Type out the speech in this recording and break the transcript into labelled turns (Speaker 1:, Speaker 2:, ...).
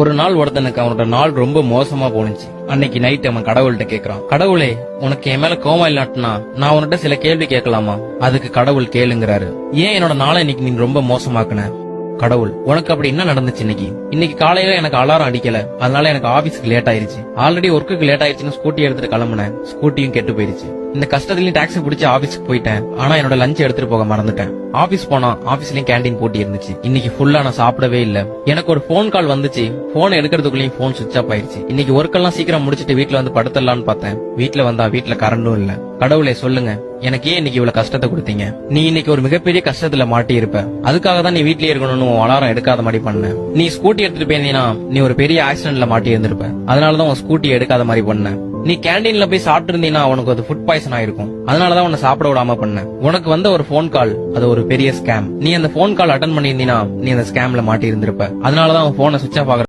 Speaker 1: ஒரு நாள் ஒருத்தனுக்கு அவனோட நாள் ரொம்ப மோசமா போனுச்சு. அன்னைக்கு நைட் அவன் கடவுள்கிட்ட கேக்குறான், கடவுளே உனக்கு என் மேல கோவம் இல்லாட்டினா நான் உன்கிட்ட சில கேள்வி கேட்கலாமா? அதுக்கு கடவுள் கேளுங்கிறாரு. ஏன் என்னோட நாளை இன்னைக்கு நீ ரொம்ப மோசமாக்குன? கடவுள், உனக்கு அப்படி என்ன நடந்துச்சு இன்னைக்கு காலையில எனக்கு அலாரம் அடிக்கல, அதனால எனக்கு ஆபீஸ்க்கு லேட் ஆயிருச்சு. ஆல்ரெடி ஒர்க்குக்கு லேட் ஆயிருச்சுன்னு ஸ்கூட்டி எடுத்துட்டு கிளம்புனேன், ஸ்கூட்டியும் கெட்டு போயிருச்சு. இந்த கஷ்டத்துலயும் டாக்ஸி பிடிச்சி ஆபீஸ்க்கு போயிட்டேன், ஆனா என்னோட லஞ்ச் எடுத்துட்டு போக மறந்துட்டேன். ஆபீஸ் போனா ஆபீஸ்லயும் கேண்டீன் போட்டி இருந்துச்சு. இன்னைக்கு ஃபுல்லா நான் சாப்பிடவே இல்ல. எனக்கு ஒரு போன் கால் வந்துச்சு, போன் எடுக்கிறதுக்குள்ளயும் போன் சுவிட்ச் ஆஃப் ஆயிருச்சு. இன்னைக்கு ஒர்க் எல்லாம் சீக்கிரம் முடிச்சிட்டு வீட்டுல வந்து படுத்தலான்னு பார்த்தேன். வீட்டுல வந்தா வீட்டுல கரண்டும் இல்ல. கடவுளே சொல்லுங்க, எனக்கு ஏன் இன்னைக்கு இவ்வளவு கஷ்டத்தை கொடுத்தீங்க? நீ இன்னைக்கு ஒரு மிகப்பெரிய கஷ்டத்துல மாட்டி இருப்ப, அதுக்காக தான் நீ வீட்லயே இருக்கணும்னு அலாரம் எடுக்காத மாதிரி பண்ண. நீ ஸ்கூட்டி எடுத்துட்டு போயிருந்தீனா நீ ஒரு பெரிய ஆக்சிடென்ட்ல மாட்டி இருந்திருப்ப, அதனாலதான் உன் ஸ்கூட்டி எடுக்காத மாதிரி பண்ண. நீ கேண்டீன்ல போய் சாப்பிட்டு இருந்தீனா உனக்கு அது ஃபுட் பாய்சன் ஆயிருக்கும், அதனாலதான் உன்னை சாப்பிட விடாம பண்ண. உனக்கு வந்த ஒரு போன் கால் அது ஒரு பெரிய ஸ்கேம். நீ அந்த போன் கால் அட்டன் பண்ணியிருந்தீனா நீ அந்த ஸ்கேம்ல மாட்டி இருந்திருப்ப, அதனாலதான் உன் போனை சுவிட்ச் ஆஃப் ஆக